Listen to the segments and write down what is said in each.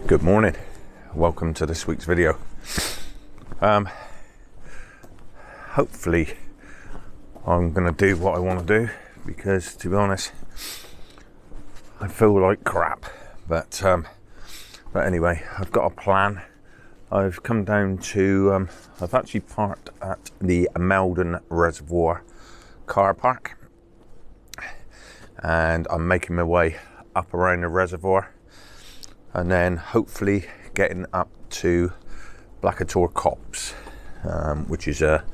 Good morning, welcome to this week's video. Hopefully I'm going to do what I want to do, because to be honest I feel like crap, but anyway, I've got a plan. I've come down to I've actually parked at the Meldon Reservoir car park, and I'm making my way up around the reservoir, and then hopefully getting up to Black O Tor Copse, which is a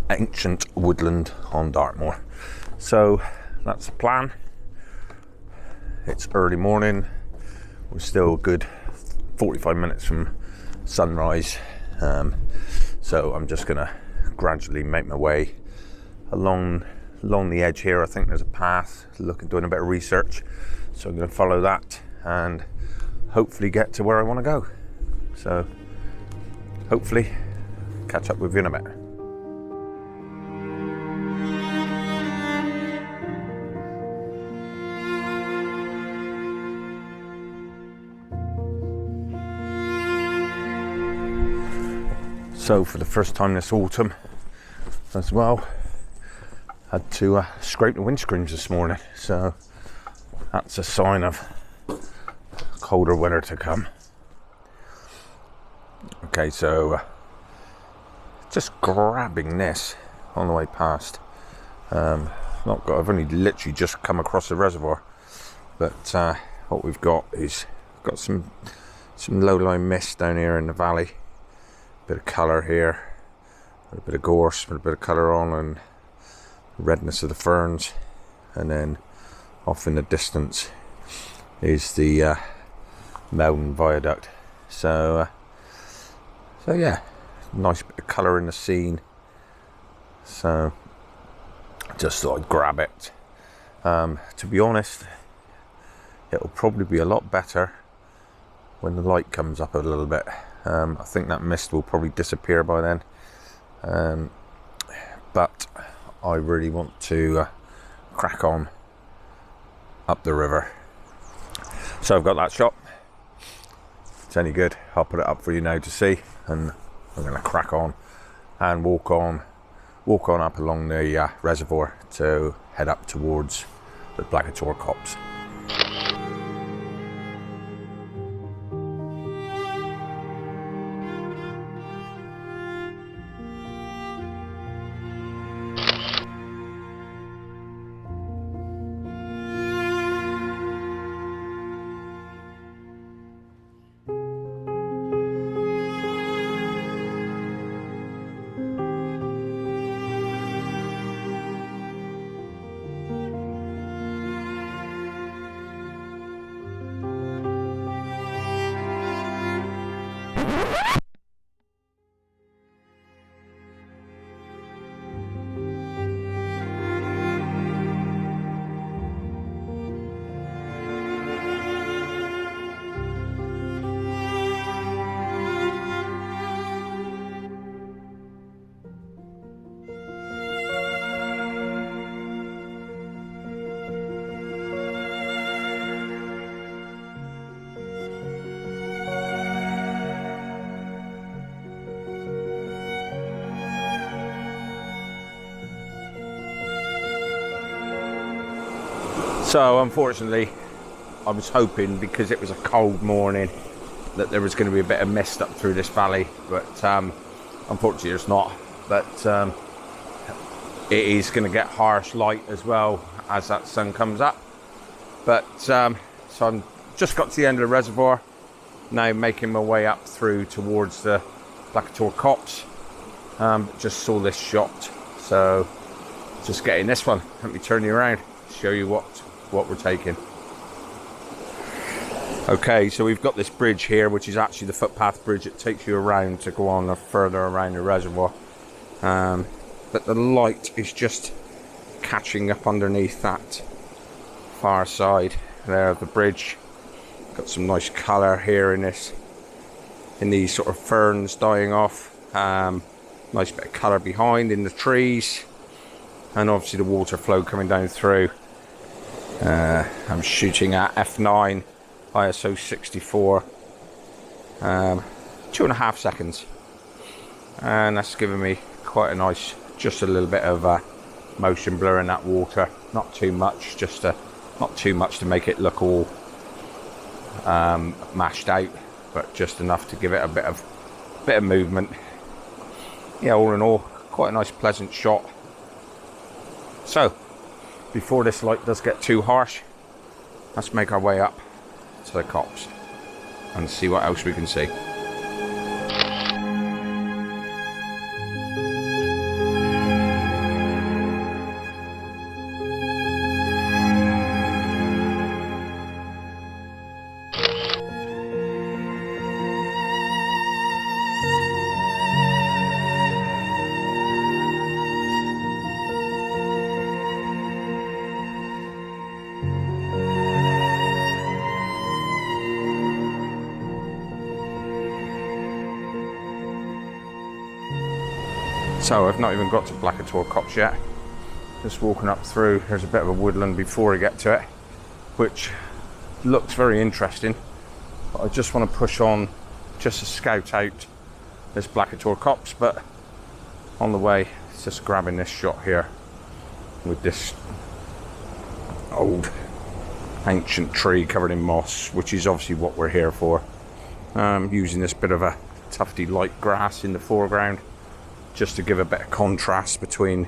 ancient woodland on Dartmoor. So that's the plan. It's early morning, we're still a good 45 minutes from sunrise, so I'm just gonna gradually make my way along the edge here. I think there's a path, doing a bit of research, so I'm gonna follow that and hopefully get to where I want to go. So hopefully catch up with you in a bit. So for the first time this autumn as well, had to scrape the windscreens this morning, so that's a sign of colder weather to come. Okay, so just grabbing this on the way past. I've only literally just come across the reservoir, but what we've got is some low-lying mist down here in the valley. Bit of colour here, a bit of gorse, a bit of colour on, and redness of the ferns, and then off in the distance is the Meldon Viaduct. So yeah, nice bit of colour in the scene. So just thought I'd grab it. To be honest, it'll probably be a lot better when the light comes up a little bit. I think that mist will probably disappear by then, but I really want to crack on up the river. So I've got that shot. If it's any good, I'll put it up for you now to see, and I'm going to crack on and walk on up along the reservoir to head up towards the Black O Tor Copse. So unfortunately, I was hoping, because it was a cold morning, that there was going to be a bit of mist up through this valley, but unfortunately it's not. But it is going to get harsh light as well as that sun comes up. But so I'm just got to the end of the reservoir, now making my way up through towards the Black O Tor Copse. Just saw this shot, so just getting this one. Let me turn you around, show you what we're taking. Okay, so we've got this bridge here, which is actually the footpath bridge. It takes you around to go on further around the reservoir, but the light is just catching up underneath that far side there of the bridge. Got some nice colour here in these sort of ferns dying off. Nice bit of colour behind in the trees, and obviously the water flow coming down through. I'm shooting at f9 ISO 64 2.5 seconds, and that's giving me quite a nice, just a little bit of motion blur in that water. Not too much, not too much to make it look all mashed out, but just enough to give it a bit of movement. Yeah, all in all, quite a nice pleasant shot. So before this light does get too harsh, let's make our way up to the copse and see what else we can see. So I've not even got to Black O Tor Copse yet. Just walking up through, there's a bit of a woodland before I get to it, which looks very interesting. But I just want to push on just to scout out this Black O Tor Copse, but on the way, it's just grabbing this shot here with this old ancient tree covered in moss, which is obviously what we're here for. Using this bit of a tufty light grass in the foreground, just to give a bit of contrast between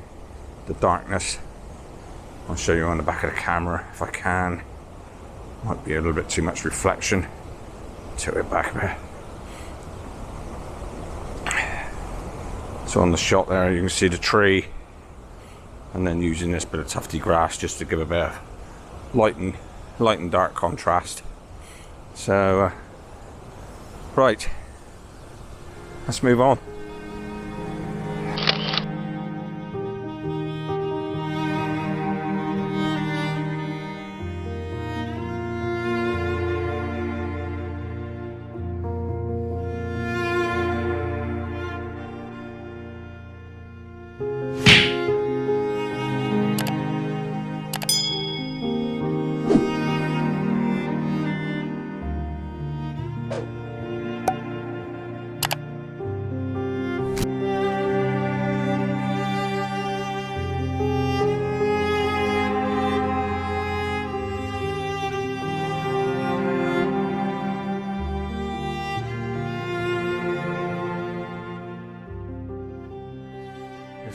the darkness. I'll show you on the back of the camera if I can. Might be a little bit too much reflection. Tilt it back a bit. So on the shot there, you can see the tree, and then using this bit of tufty grass just to give a bit of light and dark contrast. So right, let's move on.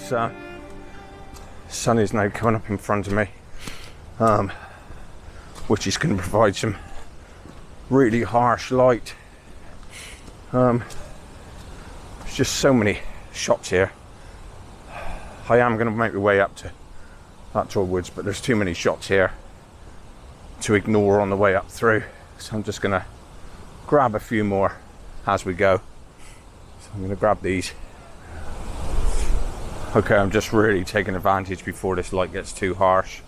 The sun is now coming up in front of me, which is going to provide some really harsh light. There's just so many shots here. I am going to make my way up to Black O Tor Woods, but there's too many shots here to ignore on the way up through, so I'm just going to grab a few more as we go. So I'm going to grab these. Okay, I'm just really taking advantage before this light gets too harsh.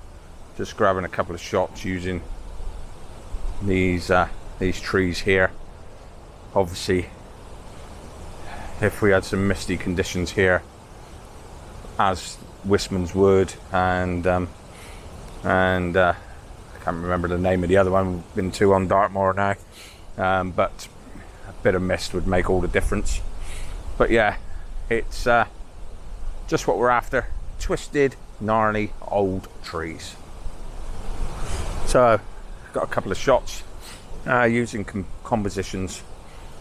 Just grabbing a couple of shots using these trees here. Obviously, if we had some misty conditions here, as Wistman's Wood and I can't remember the name of the other one we've been to on Dartmoor now, but a bit of mist would make all the difference. But yeah, it's just what we're after. Twisted, gnarly, old trees. So, got a couple of shots using compositions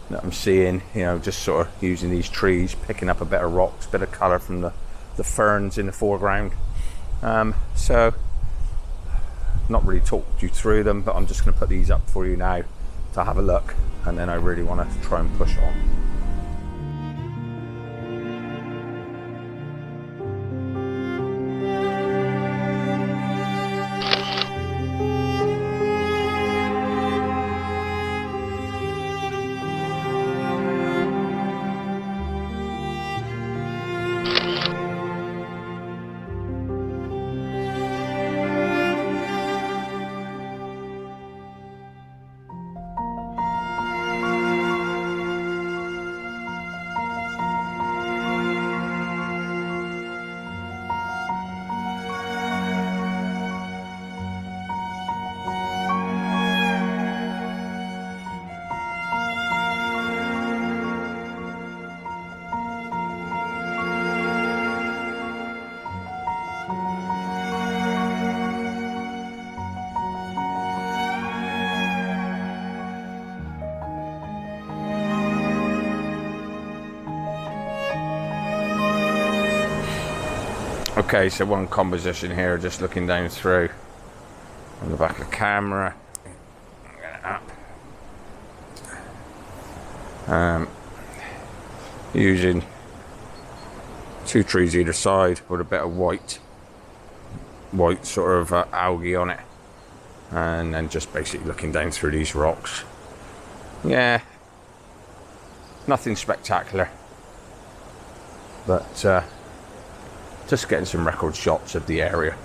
that I'm seeing, you know, just sort of using these trees, picking up a bit of rocks, bit of colour from the ferns in the foreground. So, not really talked you through them, but I'm just going to put these up for you now to have a look, and then I really want to try and push on. Okay, so one composition here, just looking down through on the back of the camera. Using 2 trees either side with a bit of white sort of algae on it, and then just basically looking down through these rocks. Yeah, nothing spectacular, but just getting some record shots of the area.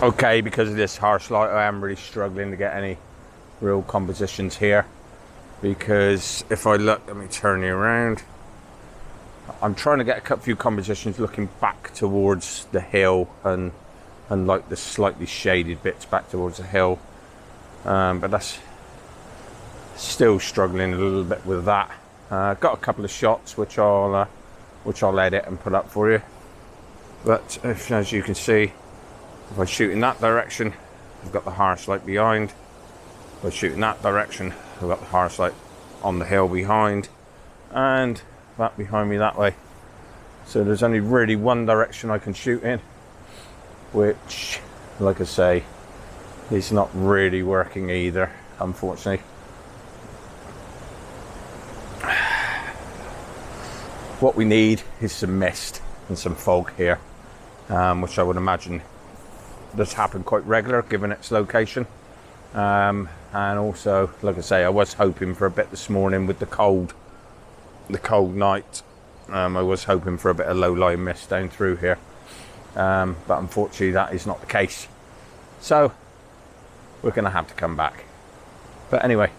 Okay, because of this harsh light, I am really struggling to get any real compositions here, because if I look, let me turn you around. I'm trying to get a few compositions looking back towards the hill and like the slightly shaded bits back towards the hill, but that's still struggling a little bit with that. Got a couple of shots which I'll edit and put up for you, but as you can see, if I shoot in that direction, I've got the harsh light behind. If I shoot in that direction, I've got the harsh light on the hill behind, and that behind me that way. So there's only really one direction I can shoot in, which, like I say, is not really working either, unfortunately. What we need is some mist and some fog here, which I would imagine does happen quite regular given its location. And also, like I say, I was hoping for a bit this morning with the cold night. I was hoping for a bit of low-lying mist down through here, but unfortunately that is not the case, so we're going to have to come back. But anyway,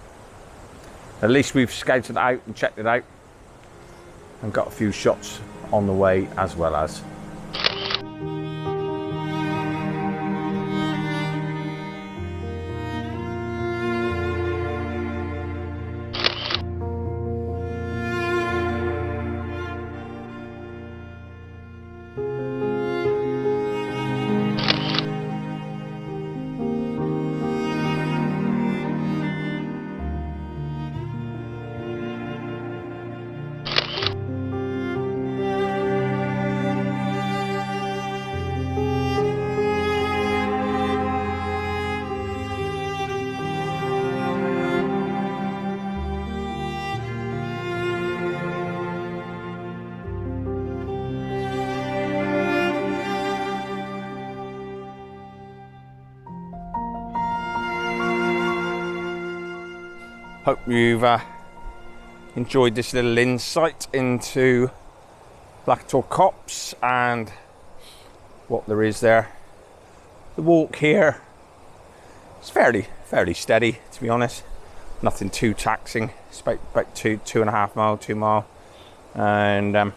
at least we've scouted it out and checked it out and got a few shots on the way as well as. Hope you've enjoyed this little insight into Black O Tor Copse and what there is there. The walk here is fairly steady, to be honest. Nothing too taxing. It's about 2.5 miles, 2 mile, and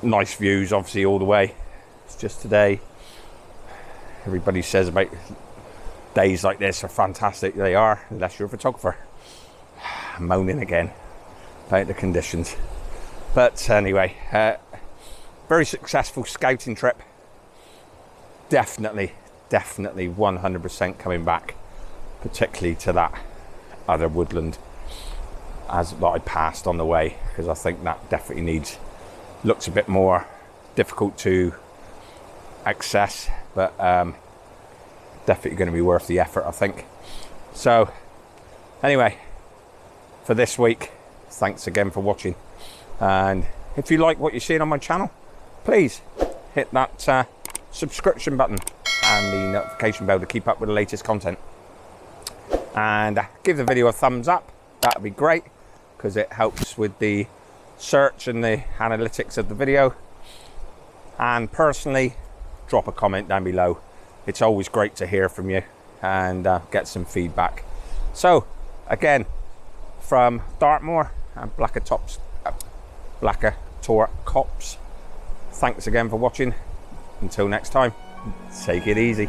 nice views obviously all the way. It's just today, everybody says about days like this are fantastic. They are, unless you're a photographer. Moaning again about the conditions. But anyway, very successful scouting trip. Definitely 100% coming back, particularly to that other woodland that I passed on the way, because I think that definitely looks a bit more difficult to access, but definitely going to be worth the effort, I think. So anyway, for this week, thanks again for watching, and if you like what you're seeing on my channel, please hit that subscription button and the notification bell to keep up with the latest content, and give the video a thumbs up. That would be great, because it helps with the search and the analytics of the video. And personally, drop a comment down below. It's always great to hear from you and get some feedback. So again, from Dartmoor and Black O Tor Copse, thanks again for watching. Until next time, take it easy.